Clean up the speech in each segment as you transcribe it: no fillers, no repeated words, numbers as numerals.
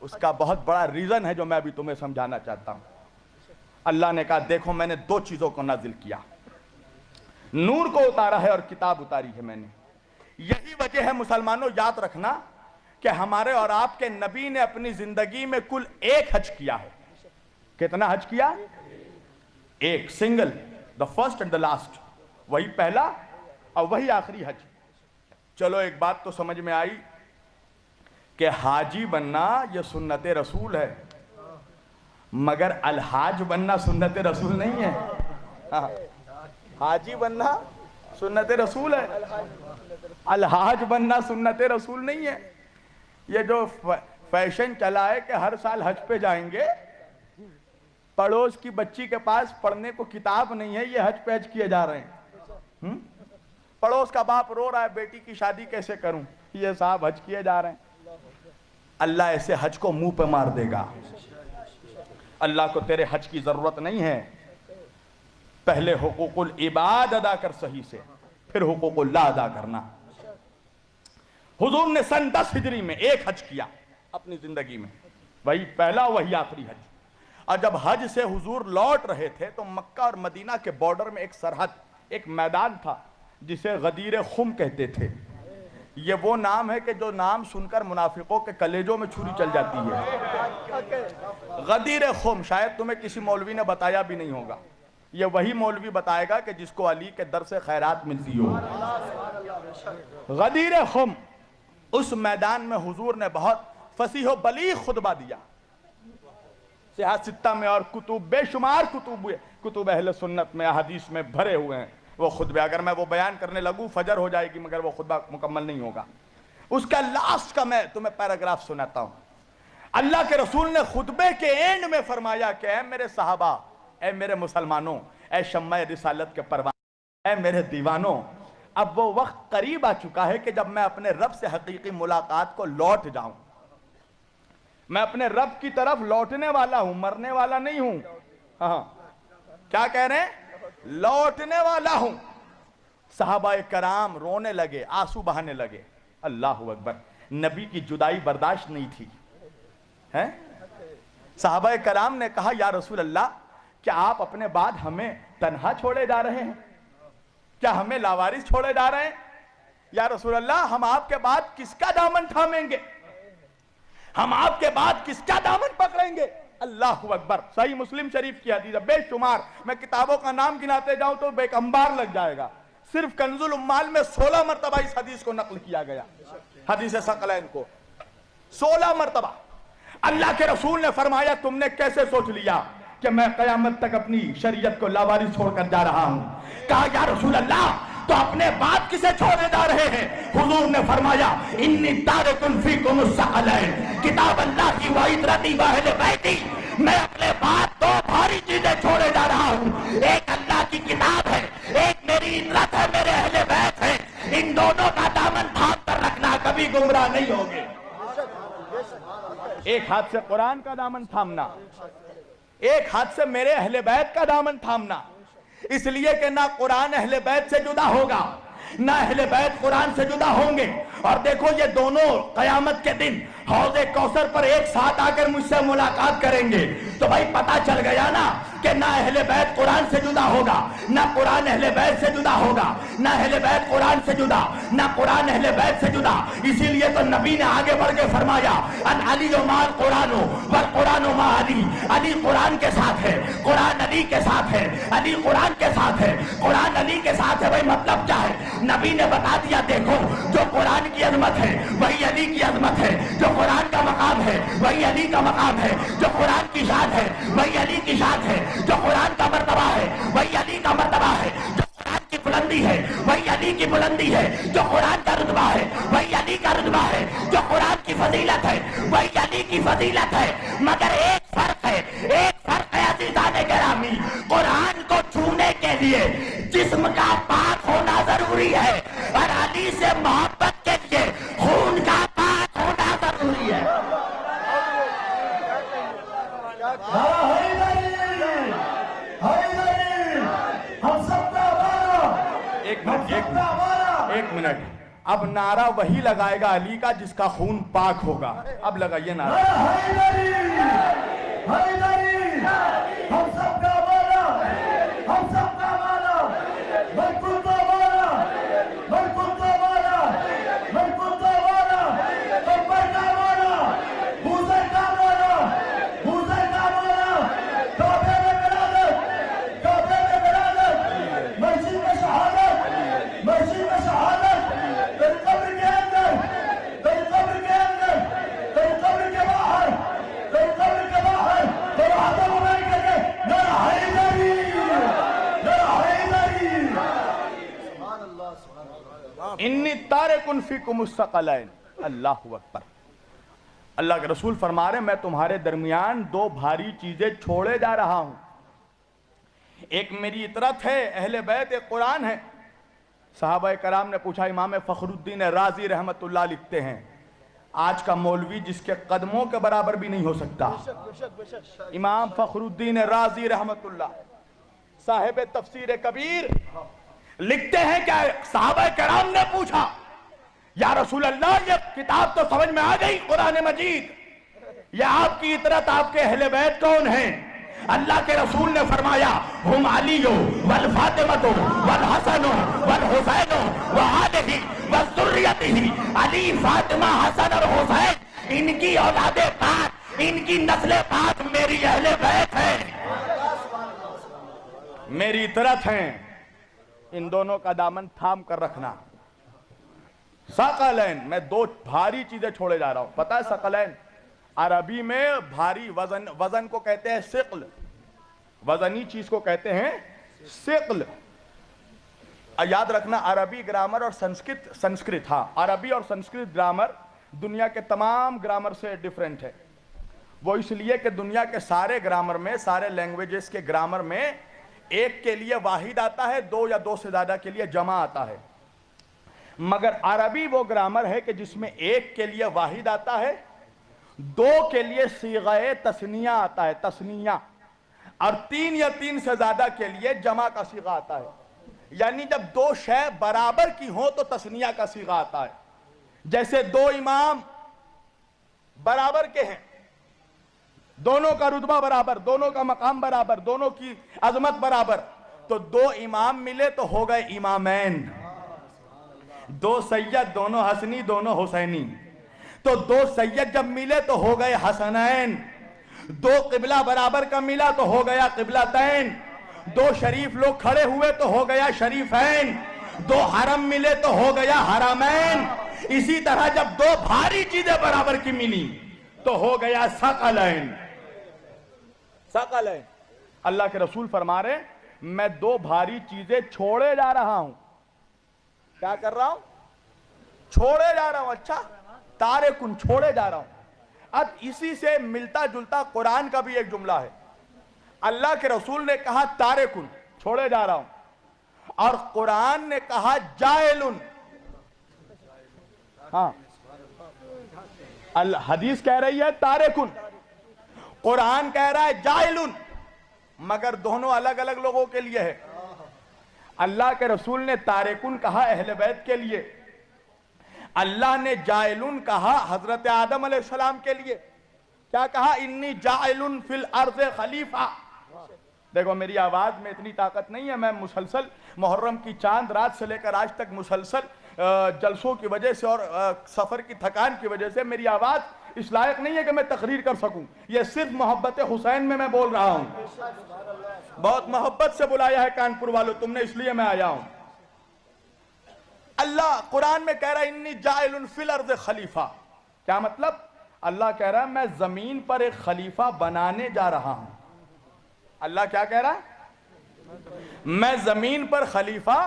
اس کا بہت بڑا ریزن ہے جو میں ابھی تمہیں سمجھانا چاہتا ہوں. اللہ نے کہا دیکھو میں نے دو چیزوں کو نازل کیا, نور کو اتارا ہے اور کتاب اتاری ہے میں نے. یہی وجہ ہے مسلمانوں یاد رکھنا کہ ہمارے اور آپ کے نبی نے اپنی زندگی میں کل ایک حج کیا ہے. کتنا حج کیا؟ ایک, single, the first and the last. وہی پہلا اور وہی آخری حج. چلو ایک بات تو سمجھ میں آئی کہ حاجی بننا یہ سنت رسول ہے, مگر الحاج بننا سنت رسول نہیں ہے. حاجی بننا سنت رسول ہے, الحاج بننا سنت رسول نہیں ہے. یہ جو فیشن چلا ہے کہ ہر سال حج پہ جائیں گے, پڑوس کی بچی کے پاس پڑھنے کو کتاب نہیں ہے, یہ حج پہ حج کیے جا رہے ہیں. پڑوس کا باپ رو رہا ہے بیٹی کی شادی کیسے کروں, یہ صاحب حج کیے جا رہے ہیں. اللہ ایسے حج کو منہ پہ مار دے گا. اللہ کو تیرے حج کی ضرورت نہیں ہے. پہلے حقوق العباد ادا کر صحیح سے, پھر حقوق اللہ ادا کرنا. حضور نے سن 10 ہجری میں ایک حج کیا اپنی زندگی میں, وہی پہلا وہی آخری حج. اور جب حج سے حضور لوٹ رہے تھے تو مکہ اور مدینہ کے بارڈر میں ایک سرحد, ایک میدان تھا جسے غدیر خم کہتے تھے. یہ وہ نام ہے کہ جو نام سن کر منافقوں کے کلیجوں میں چھری چل جاتی ہے. غدیر خم شاید تمہیں کسی مولوی نے بتایا بھی نہیں ہوگا, یہ وہی مولوی بتائے گا کہ جس کو علی کے در سے خیرات ملتی ہو. غدیر خم, اس میدان میں حضور نے بہت فصیح و بلیغ خطبہ دیا. صحاح ستہ میں اور کتب, بے شمار کتب اہل سنت میں حدیث میں بھرے ہوئے ہیں وہ خطبے. اگر میں وہ بیان کرنے لگوں فجر ہو جائے گی, مگر وہ خطبہ مکمل نہیں ہوگا. اس کا لاسٹ کا میں تمہیں پیراگراف سناتا ہوں. اللہ کے رسول نے خطبے کے اینڈ میں فرمایا کہ اے میرے صحابہ, اے میرے مسلمانوں, اے شمع رسالت کے پروان, اے میرے دیوانوں, اب وہ وقت قریب آ چکا ہے کہ جب میں اپنے رب سے حقیقی ملاقات کو لوٹ جاؤں. میں اپنے رب کی طرف لوٹنے والا ہوں, مرنے والا نہیں ہوں. ہاں کیا کہہ رہے ہیں؟ لوٹنے والا ہوں. صحابہ کرام رونے لگے, آنسو بہانے لگے. اللہ اکبر, نبی کی جدائی برداشت نہیں تھی. صحابہ کرام نے کہا یا رسول اللہ, کیا آپ اپنے بعد ہمیں تنہا چھوڑے جا رہے ہیں؟ کیا ہمیں لاوارث چھوڑے جا رہے ہیں؟ یا رسول اللہ, ہم آپ کے بعد کس کا دامن تھامیں گے؟ ہم آپ کے بعد کس کا دامن پکڑیں گے؟ اللہ اکبر. صحیح مسلم شریف کی حدیث ہے, بے شمار, میں کتابوں کا نام گناتے جاؤں تو بے انبار لگ جائے گا. صرف کنز الامال میں 16 مرتبہ اس حدیث کو نقل کیا گیا, حدیث ثقلین کو 16 مرتبہ. اللہ کے رسول نے فرمایا تم نے کیسے سوچ لیا کہ میں قیامت تک اپنی شریعت کو لاوارث چھوڑ کر جا رہا ہوں؟ کہا یا رسول اللہ, تو اپنے بعد کسے چھوڑے جا رہے ہیں؟ حضور نے فرمایا انی تارکن فیکم الثقلین, کتاب اللہ کی وعطرتی واہل بیتی, میں اپنے بعد دو بھاری چیزیں چھوڑے جا رہا ہوں. ایک اللہ کی کتاب ہے, ایک میری عطرت ہے, میرے اہل بیت ہے. ان دونوں کا دامن تھام کر رکھنا, کبھی گمراہ نہیں ہوگے. ایک ہاتھ سے قرآن کا دامن تھامنا, ایک ہاتھ سے میرے اہل بیت کا دامن تھامنا. اس لیے کہ نہ قرآن اہل بیت سے جدا ہوگا, نہ اہل بیت قرآن سے جدا ہوں گے. اور دیکھو یہ دونوں قیامت کے دن حوض کوثر پر ایک ساتھ آ کر مجھ سے ملاقات کریں گے. تو بھائی پتا چل گیا نا کہ نہ اہل بیت قرآن سے جدا ہوگا, نہ قرآن اہل بیت سے جدا ہوگا, نہ اہل بیت قرآن سے جدا, نہ قرآن اہل بیت سے جدا. اسی لیے تو نبی نے آگے بڑھ کے فرمایا ان علی مال قرآن والقرآن مع علی, علی قرآن کے ساتھ ہے, قرآن علی کے ساتھ ہے, علی قرآن کے ساتھ ہے, قرآن علی کے ساتھ ہے. بھائی مطلب کیا ہے؟ نبی نے بتا دیا دیکھو جو قرآن کی عظمت ہے وہی علی کی عظمت ہے, جو قرآن کا مقام ہے وہی علی کا مقام ہے, جو قرآن کی شان ہے وہی علی کی شان ہے, جو قرآن کا مرتبہ ہے وہی علی کا مرتبہ ہے, جو قرآن کی بلندی ہے وہی علی کی بلندی ہے, جو قرآن کا رتبہ ہے وہی علی کا رتبہ ہے, جو قرآن کی فضیلت ہے وہی علی کی فضیلت ہے. مگر ایک فرق ہے, ایک فرق ہے عزیزان گرامی, قرآن کو چھونے کے لیے جسم کا پاک ہونا ضروری ہے, اور علی سے محبت کے لیے خون کا پاک ہونا ضروری ہے. ایک منٹ اب نعرہ وہی لگائے گا علی کا جس کا خون پاک ہوگا. اب لگائیے نعرہ. ہم سب کا مولا، ہم سب کا مولا، بالکل تو مولا، بالکل تو مولا، بالکل تو مولا، کمبر کا مولا، بوزر کا مولا، بوزر کا مولا، کعبے میں برادر، کعبے میں برادر، مسجد میں شہادت، مسجد میں شہادت، تیری قبر کے اندر، تیری قبر کے اندر، تیری قبر کے باہر، تیری قبر کے باہر، تیرے ہاتھوں میں بیٹھ کر کے نعرہ حیدری، نعرہ حیدری. انی تارکن فیکم الثقلین. اللہ اکبر. اللہ کے رسول فرما رہے ہیں میں تمہارے درمیان دو بھاری چیزیں چھوڑے جا رہا ہوں. ایک میری اطرت ہے، اہل بیت قرآن ہے. صحابہ کرام نے پوچھا، امام فخر الدین رازی رحمت اللہ لکھتے ہیں آج کا مولوی جس کے قدموں کے برابر بھی نہیں ہو سکتا. امام فخر الدین رازی رحمت اللہ صاحب تفسیر کبیر لکھتے ہیں کہ صحابہ کرام نے پوچھا یا رسول اللہ یہ کتاب تو سمجھ میں آ گئی قرآن مجید، یہ آپ کی اطرت آپ کے اہل بیت کون ہیں؟ اللہ کے رسول نے فرمایا ہم علی والفاطمہ والحسن والحسین وآلہ وذریتہ. علی، فاطمہ، حسن اور حسین ان کی اولاد پاک، ان کی نسل پاک میری اہل بیت ہے، میری اطرت ہیں. ان دونوں کا دامن تھام کر رکھنا. ثقلین، میں دو بھاری چیزیں چھوڑے جا رہا ہوں. پتہ ہے ثقلین عربی میں بھاری وزن کو کہتے ہیں ثقل، وزنی چیز کو کہتے ہیں ثقل. یاد رکھنا عربی گرامر اور سنسکرت ہاں عربی اور سنسکرت گرامر دنیا کے تمام گرامر سے ڈیفرنٹ ہے. وہ اس لیے کہ دنیا کے سارے گرامر میں، سارے لینگویجز کے گرامر میں ایک کے لیے واحد آتا ہے، دو یا دو سے زیادہ کے لیے جمع آتا ہے. مگر عربی وہ گرامر ہے کہ جس میں ایک کے لیے واحد آتا ہے، دو کے لیے صیغہ تثنیہ آتا ہے، تثنیہ، اور تین یا تین سے زیادہ کے لیے جمع کا صیغہ آتا ہے. یعنی جب دو شے برابر کی ہوں تو تثنیہ کا صیغہ آتا ہے. جیسے دو امام برابر کے ہیں، دونوں کا رتبہ برابر، دونوں کا مقام برابر، دونوں کی عظمت برابر، تو دو امام ملے تو ہو گئے امامین. دو سید، دونوں حسنی، دونوں حسینی، تو دو سید جب ملے تو ہو گئے حسنین. دو قبلہ برابر کا ملا تو ہو گیا قبلتین. دو شریف لوگ کھڑے ہوئے تو ہو گیا شریفین. دو حرم ملے تو ہو گیا حرمین. اسی طرح جب دو بھاری چیزیں برابر کی ملی تو ہو گیا ثقلین. ثقلین. اللہ کے رسول فرما رہے میں دو بھاری چیزیں چھوڑے جا رہا ہوں. کیا کر رہا ہوں؟ چھوڑے جا رہا ہوں. اچھا، تارکن، چھوڑے جا رہا ہوں. اب اسی سے ملتا جلتا قرآن کا بھی ایک جملہ ہے. اللہ کے رسول نے کہا تارکن، چھوڑے جا رہا ہوں، اور قرآن نے کہا جائلن. ہاں، حدیث کہہ رہی ہے تارکن، قرآن کہہ رہا ہے جائلن، مگر دونوں الگ الگ لوگوں کے لیے ہے. اللہ کے رسول نے تارکن کہا اہل بیت کے لیے، اللہ نے جائلن کہا حضرت آدم علیہ السلام کے لیے. کیا کہا؟ انی جائلن فی الارض خلیفہ. دیکھو میری آواز میں اتنی طاقت نہیں ہے، میں مسلسل محرم کی چاند رات سے لے کر آج تک مسلسل جلسوں کی وجہ سے اور سفر کی تھکان کی وجہ سے میری آواز اس لائق نہیں ہے کہ میں تقریر کر سکوں. یہ صرف محبت حسین میں بول رہا ہوں. بہت محبت سے بلایا ہے کانپور والوں تم نے، اس لیے میں آیا ہوں. اللہ قرآن میں کہہ رہا ہے انی جائل فی الارض خلیفہ. کیا مطلب؟ اللہ کہہ رہا ہے میں زمین پر ایک خلیفہ بنانے جا رہا ہوں. اللہ کیا کہہ رہا ہے؟ میں زمین پر خلیفہ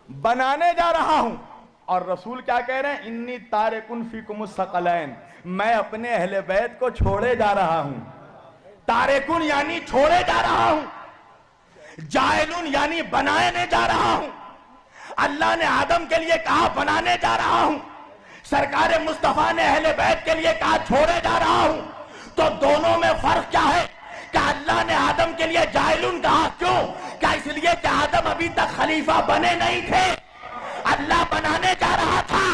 بنانے جا رہا ہوں. اور رسول کیا کہہ رہے ہیں؟ انی تارکن فیکم الثقلین، میں اپنے اہل بیت کو چھوڑے جا رہا ہوں. تارکن یعنی چھوڑے جا رہا ہوں، جائلن یعنی بنانے جا رہا ہوں. اللہ نے آدم کے لیے کہا بنانے جا رہا ہوں، سرکار مصطفیٰ نے اہل بیت کے لیے کہا چھوڑے جا رہا ہوں. تو دونوں میں فرق کیا ہے؟ کہ اللہ نے آدم کے لیے جائلن کہا. کیوں؟ کیا اس لیے کہ آدم ابھی تک خلیفہ بنے نہیں تھے؟ اللہ بنانے جا رہا تھا،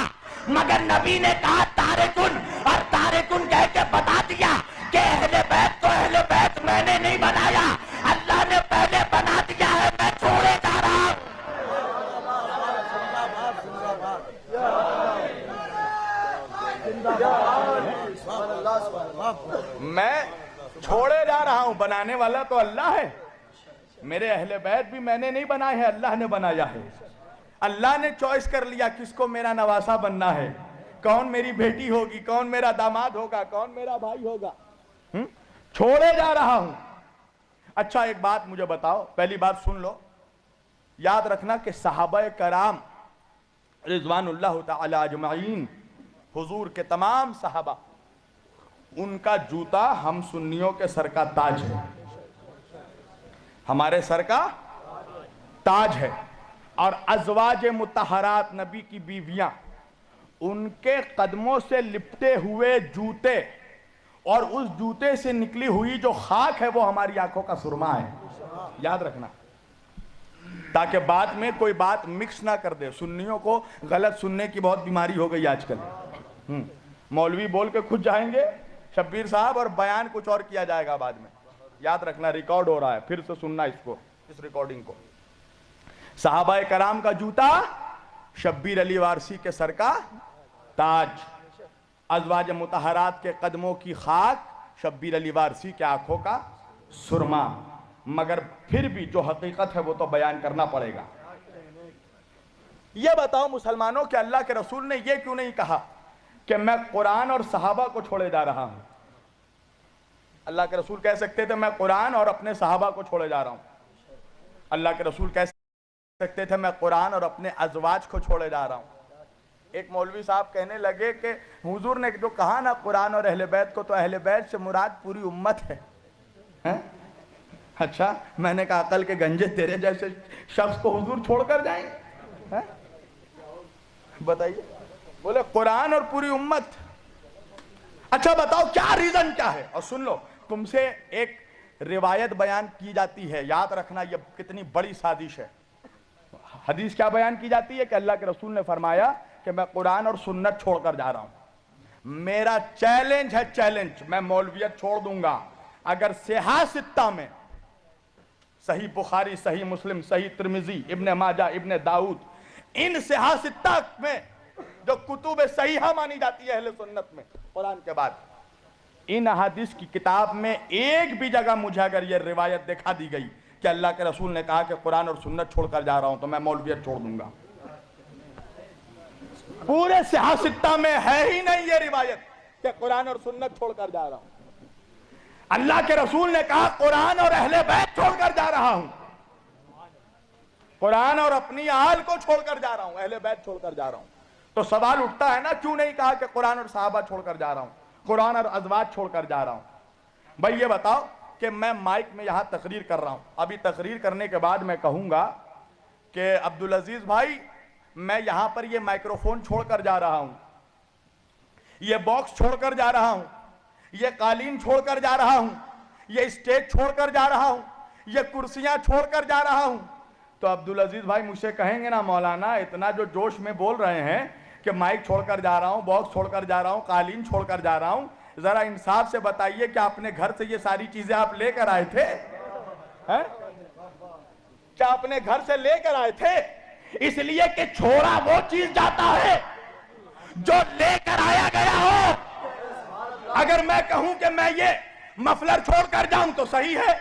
مگر نبی نے کہا تارکن، اور تارکن کہہ کے بتا دیا کہ اہل بیت تو اہل بیت میں نے نہیں بنایا، اللہ نے پہلے بنا دیا ہے، میں چھوڑے جا رہا ہوں۔ میں چھوڑے جا رہا ہوں، بنانے والا تو اللہ ہے، میرے اہل بیت بھی میں نے نہیں بنائے ہیں، اللہ نے بنایا ہے۔ اللہ نے چوائس کر لیا کس کو میرا نواسا بننا ہے، کون میری بیٹی ہوگی، کون میرا داماد ہوگا، کون میرا بھائی ہوگا۔ چھوڑے جا رہا ہوں۔ اچھا ایک بات مجھے بتاؤ، پہلی بات سن لو، یاد رکھنا کہ صحابہ کرام رضوان اللہ تعالی اجمعین، حضور کے تمام صحابہ، ان کا جوتا ہم سنیوں کے سر کا تاج ہے، ہمارے سر کا تاج ہے، اور ازواج مطہرات نبی کی بیویاں، ان کے قدموں سے لپٹے ہوئے جوتے اور اس جوتے سے نکلی ہوئی جو خاک ہے وہ ہماری آنکھوں کا سرما ہے، یاد رکھنا، تاکہ بعد میں کوئی بات مکس نہ کر دے۔ سنیوں کو غلط سننے کی بہت بیماری ہو گئی آج کل، مولوی بول کے خود جائیں گے شبیر صاحب اور بیان کچھ اور کیا جائے گا بعد میں، یاد رکھنا ریکارڈ ہو رہا ہے، پھر سے سننا اس کو، اس ریکارڈنگ کو۔ صحابہ کرام کا جوتا شبیر علی وارسی کے سر کا تاج، ازواج مطہرات کے قدموں کی خاک شبیر علی وارسی کے آنکھوں کا سرما، مگر پھر بھی جو حقیقت ہے وہ تو بیان کرنا پڑے گا۔ یہ بتاؤ مسلمانوں کہ اللہ کے رسول نے یہ کیوں نہیں کہا کہ میں قرآن اور صحابہ کو چھوڑے جا رہا ہوں؟ اللہ کے رسول کہہ سکتے تھے میں قرآن اور اپنے صحابہ کو چھوڑے جا رہا ہوں، اللہ کے رسول کہہ سکتے تھے میں قرآن اور اپنے ازواج کو چھوڑے جا رہا ہوں۔ ایک مولوی صاحب کہنے لگے کہ حضور نے جو کہا نا قرآن اور اہل بیت کو، تو اہل بیت سے مراد پوری امت ہے۔ اچھا، میں نے کہا عقل کے گنجے تیرے جیسے شخص کو حضور چھوڑ کر جائیں گے؟ بتائیے، بولے قرآن اور پوری امت۔ اچھا بتاؤ کیا ریزن کیا ہے؟ اور سن لو، تم سے ایک روایت بیان کی جاتی ہے، یاد رکھنا یہ کتنی بڑی سازش ہے۔ حدیث کیا بیان کی جاتی ہے کہ اللہ کے رسول نے فرمایا کہ میں قرآن اور سنت چھوڑ کر جا رہا ہوں۔ میرا چیلنج ہے، چیلنج، میں مولویت چھوڑ دوں گا اگر صحاح ستہ میں، صحیح بخاری، صحیح مسلم، صحیح ترمذی، ابن ماجہ، ابن داؤد، ان صحاح ستہ میں جو کتب صحیحہ مانی جاتی ہے اہل سنت میں قرآن کے بعد، ان حدیث کی کتاب میں ایک بھی جگہ مجھے اگر یہ روایت دکھا دی گئی کہ اللہ کے رسول نے کہا کہ قرآن اور سنت چھوڑ کر جا رہا ہوں تو میں مولویت چھوڑ دوں گا۔ پورے صحاح ستہ میں ہے ہی نہیں یہ روایت کہ قرآن اور سنت چھوڑ کر جا رہا ہوں۔ اللہ کے رسول نے کہا قرآن اور اہل بیت چھوڑ کر جا رہا ہوں، قرآن اور اپنی آل کو چھوڑ کر جا رہا ہوں، اہل بیت چھوڑ کر جا رہا ہوں۔ تو سوال اٹھتا ہے نا، کیوں نہیں کہا کہ قرآن اور صحابہ چھوڑ کر جا رہا ہوں، قرآن اور ازواج چھوڑ کر جا رہا ہوں؟ بھائی یہ بتاؤ کہ میں مائک میں یہاں تقریر کر رہا ہوں، ابھی تقریر کرنے کے بعد میں کہوں گا کہ عبدالعزیز بھائی میں یہاں پر یہ مائکروفون چھوڑ کر جا رہا ہوں، یہ باکس چھوڑ کر جا رہا ہوں، یہ قالین چھوڑ کر جا رہا ہوں، یہ اسٹیج چھوڑ کر جا رہا ہوں، یہ کرسیاں چھوڑ کر جا رہا ہوں، تو عبدالعزیز بھائی مجھ سے کہیں گے نا مولانا اتنا جو جوش میں بول رہے ہیں کہ مائک چھوڑ کر جا رہا ہوں، باکس چھوڑ کر جا رہا ہوں، قالین چھوڑ کر جا رہا ہوں، ذرا انصاف سے بتائیے کہ اپنے گھر سے یہ ساری چیزیں آپ لے کر آئے تھے؟ کیا اپنے گھر سے لے کر آئے تھے؟ اس لیے کہ چھوڑا وہ چیز جاتا ہے جو لے کر آیا گیا ہو۔ اگر میں کہوں کہ میں یہ مفلر چھوڑ کر جاؤں تو صحیح ہے،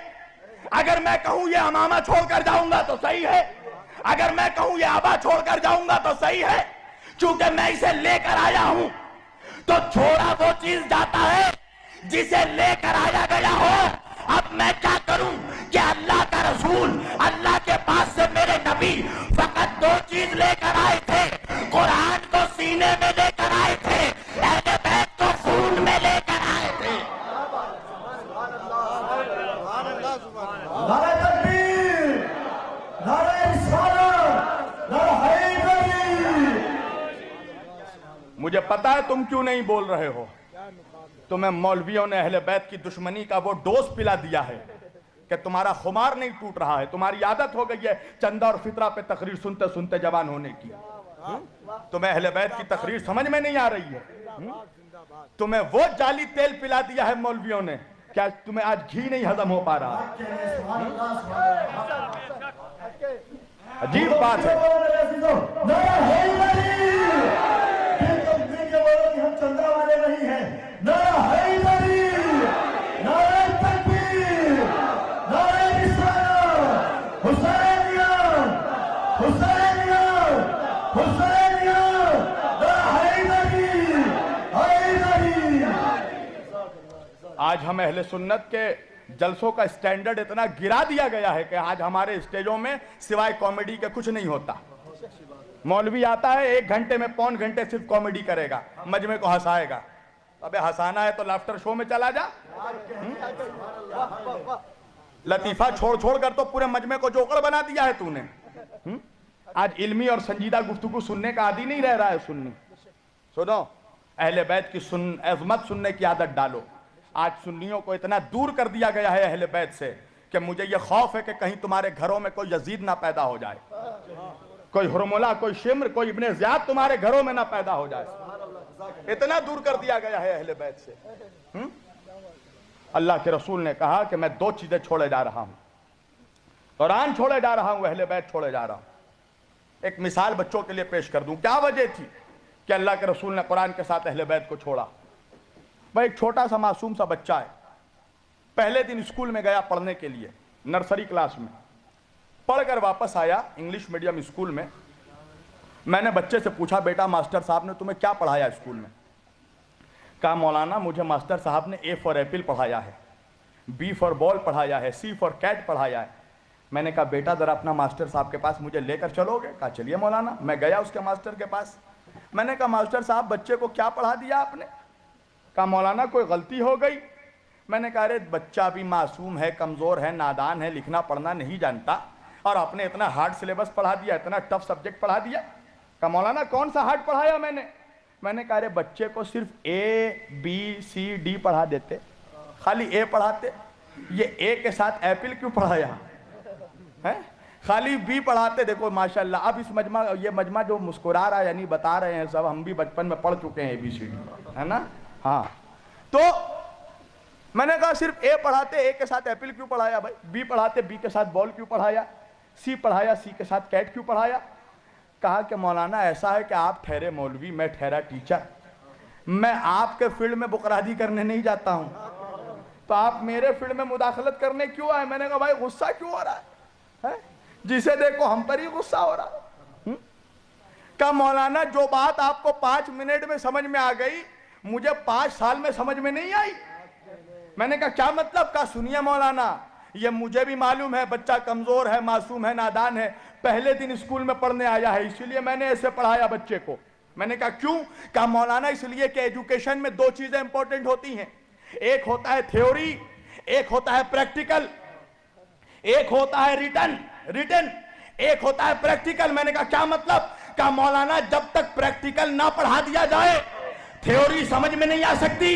اگر میں کہوں یہ امامہ چھوڑ کر جاؤں گا تو صحیح ہے، اگر میں کہوں یہ آبا چھوڑ کر جاؤں گا تو صحیح ہے، چونکہ میں اسے لے کر آیا ہوں۔ تو چھوڑا وہ چیز جاتا ہے جسے لے کر آیا گیا ہو۔ اب میں کیا کروں کہ اللہ کا رسول، اللہ کے پاس سے میرے نبی فقط دو چیز لے کر آئے تھے، قرآن کو سینے میں لے کر آئے تھے، اہل بیت کو خون میں لے کر آئے تھے۔ نعرہ تکبیر، نعرہ رسالت، نعرہ حیدری۔ مجھے پتا ہے تم کیوں نہیں بول رہے ہو، تمہیں مولویوں نے اہل بیت کی دشمنی کا وہ ڈوز پلا دیا ہے کہ تمہارا خمار نہیں ٹوٹ رہا ہے، تمہاری عادت ہو گئی ہے چندہ اور فطرہ پہ تقریر سنتے سنتے جوان ہونے کی۔ تمہیں اہل بیت کی تقریر سمجھ میں نہیں آ رہی ہے؟ تمہیں وہ جعلی تیل پلا دیا ہے مولویوں نے، کیا تمہیں آج گھی نہیں ہضم ہو پا رہا؟ عجیب بات ہے۔ ہم چندہ والے نہیں ہیں، نعرہ حیدری، نعرہ تکبیر، نعرہ رسالت، حسینیت، حسینیت، حسینیت، نعرہ حیدری، حیدری۔ آج ہم اہل سنت کے جلسوں کا سٹینڈرڈ اتنا گرا دیا گیا ہے کہ آج ہمارے اسٹیجوں میں سوائے کامیڈی کے کچھ نہیں ہوتا۔ مولوی آتا ہے 1 گھنٹے میں پون گھنٹے صرف کامیڈی کرے گا، مجمع کو ہنسائے گا۔ ابے ہنسانا ہے تو لافٹر شو میں چلا جا۔ لطیفہ چھوڑ چھوڑ کر تو پورے مجمع کو جوکر بنا دیا ہے تو نے۔ آج علمی اور سنجیدہ گفتگو سننے کا عادی نہیں رہ رہا ہے سنی۔ سنو، اہل بیت کی عظمت سننے کی عادت ڈالو۔ آج سنیوں کو اتنا دور کر دیا گیا ہے اہل بیت سے کہ مجھے یہ خوف ہے کہ کہیں تمہارے گھروں میں کوئی یزید نہ پیدا ہو جائے، کوئی حرملہ، کوئی شمر، کوئی ابن زیاد تمہارے گھروں میں نہ پیدا ہو جائے۔ اتنا دور کر دیا گیا ہے اہل بیت سے۔ اللہ کے رسول نے کہا کہ میں 2 چیزیں چھوڑے جا رہا ہوں، قرآن چھوڑے جا رہا ہوں، اہل بیت چھوڑے جا رہا ہوں۔ ایک مثال بچوں کے لیے پیش کر دوں، کیا وجہ تھی کہ اللہ کے رسول نے قرآن کے ساتھ اہل بیت کو چھوڑا؟ بھائی ایک چھوٹا سا معصوم سا بچہ ہے، پہلے دن اسکول میں گیا پڑھنے کے لیے، نرسری کلاس میں پڑھ کر واپس آیا انگلش میڈیم اسکول میں۔ میں نے بچے سے پوچھا، بیٹا ماسٹر صاحب نے تمہیں کیا پڑھایا اسکول میں؟ کہا مولانا مجھے ماسٹر صاحب نے A فار ایپل پڑھایا ہے، B فار بال پڑھایا ہے، C فار کیٹ پڑھایا ہے۔ میں نے کہا بیٹا ذرا اپنا ماسٹر صاحب کے پاس مجھے لے کر چلو گے؟ کہا چلیے مولانا۔ میں گیا اس کے ماسٹر کے پاس، میں نے کہا ماسٹر صاحب بچے کو کیا پڑھا دیا آپ نے؟ کہا مولانا کوئی غلطی ہو گئی۔ میں نے کہا ارے بچہ بھی معصوم ہے، کمزور ہے، نادان ہے، لکھنا پڑھنا نہیں جانتا، اور آپ نے اتنا ہارڈ سلیبس پڑھا دیا، اتنا ٹف سبجیکٹ پڑھا دیا۔ کہا مولانا کون سا ہارڈ پڑھایا میں نے کہا ارے بچے کو صرف A B C D پڑھا دیتے، خالی A پڑھاتے، یہ A کے ساتھ ایپل کیوں پڑھایا ہے؟ خالی B پڑھاتے۔ دیکھو ماشاءاللہ اب اس مجمع، یہ مجمع جو مسکرا رہا ہے یعنی بتا رہے ہیں سب ہم بھی بچپن میں پڑھ چکے ہیں ABCD، ہے نا؟ ہاں، تو میں نے کہا صرف A پڑھاتے، A کے ساتھ ایپل کیوں پڑھایا بھائی؟ B پڑھاتے، B کے ساتھ بال کیوں پڑھایا؟ C پڑھایا، C کے ساتھ کیٹ کیوں پڑھایا؟ کہا کہ مولانا ایسا ہے کہ آپ ٹھہرے مولوی، میں ٹھہرا ٹیچر، میں آپ کے فیلڈ میں بقرادی کرنے نہیں جاتا ہوں، تو آپ میرے فیلڈ میں مداخلت کرنے کیوں آئے؟ میں نے کہا بھائی غصہ کیوں ہو رہا ہے؟ جسے دیکھو ہم پر ہی غصہ ہو رہا ہے۔ کہا مولانا جو بات آپ کو 5 منٹ میں سمجھ میں آ گئی مجھے 5 سال میں سمجھ میں نہیں آئی۔ میں نے کہا کیا مطلب؟ کہا سنیے مولانا، یہ مجھے بھی معلوم ہے بچہ کمزور ہے، معصوم ہے، نادان ہے، پہلے دن اسکول میں پڑھنے آیا ہے، اسی لیے میں نے ایسے پڑھایا بچے کو۔ میں نے کہا کیوں؟ کہا مولانا اس لیے کہ ایجوکیشن میں 2 چیزیں امپورٹنٹ ہوتی ہیں، ایک ہوتا ہے تھیوری، ایک ہوتا ہے پریکٹیکل، ایک ہوتا ہے ریٹن، ایک ہوتا ہے پریکٹیکل۔ میں نے کہا کیا مطلب؟ کہا مولانا جب تک پریکٹیکل نہ پڑھا دیا جائے تھیوری سمجھ میں نہیں آ سکتی۔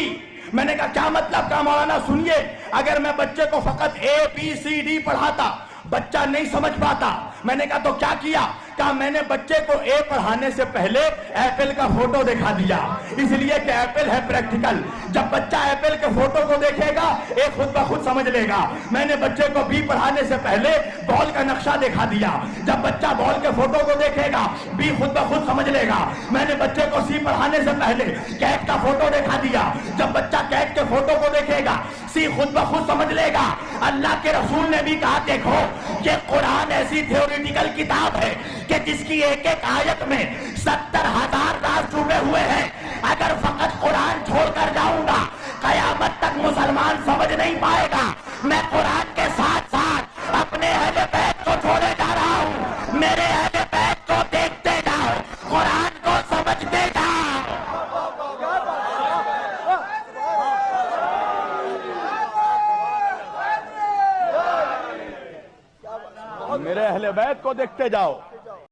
میں نے کہا کیا مطلب؟ کہا مولانا سنیے، اگر میں بچے کو فقط A B C D پڑھاتا بچہ نہیں سمجھ پاتا۔ میں نے کہا تو کیا کیا؟ کہا میں نے بچے کو A پڑھانے سے پہلے ایپل کا فوٹو دکھا دیا، اس لیے کہ ایپل ہے پریکٹیکل۔ جب بچہ ایپل کے فوٹو کو دیکھے گا A خود بخود سمجھ لے گا۔ میں نے بچے کو B پڑھانے سے پہلے بال کا نقشہ دکھا دیا، جب بچہ بال کے فوٹو کو دیکھے گا B خود بخود سمجھ لے گا۔ میں نے بچے کو C پڑھانے سے پہلے کیٹ کا فوٹو دکھا دیا، جب بچہ کیٹ کے فوٹو کو دیکھے گا C خود بخود سمجھ لے گا۔ اللہ کے رسول نے بھی کہا دیکھو کہ قرآن ایسی تھیوریٹیکل کتاب ہے کہ جس کی ایک ایک آیت میں 70,000 راز چھپے ہوئے ہیں۔ اگر فقط قرآن چھوڑ کر جاؤں گا قیامت تک مسلمان سمجھ نہیں پائے گا۔ میں قرآن کے ساتھ ساتھ اپنے اہل بیت کو چھوڑے جا رہا ہوں۔ میرے اہل بیت کو دیکھتے جاؤ، قرآن کو سمجھتے جاؤ۔ میرے اہل بیت کو دیکھتے جاؤ،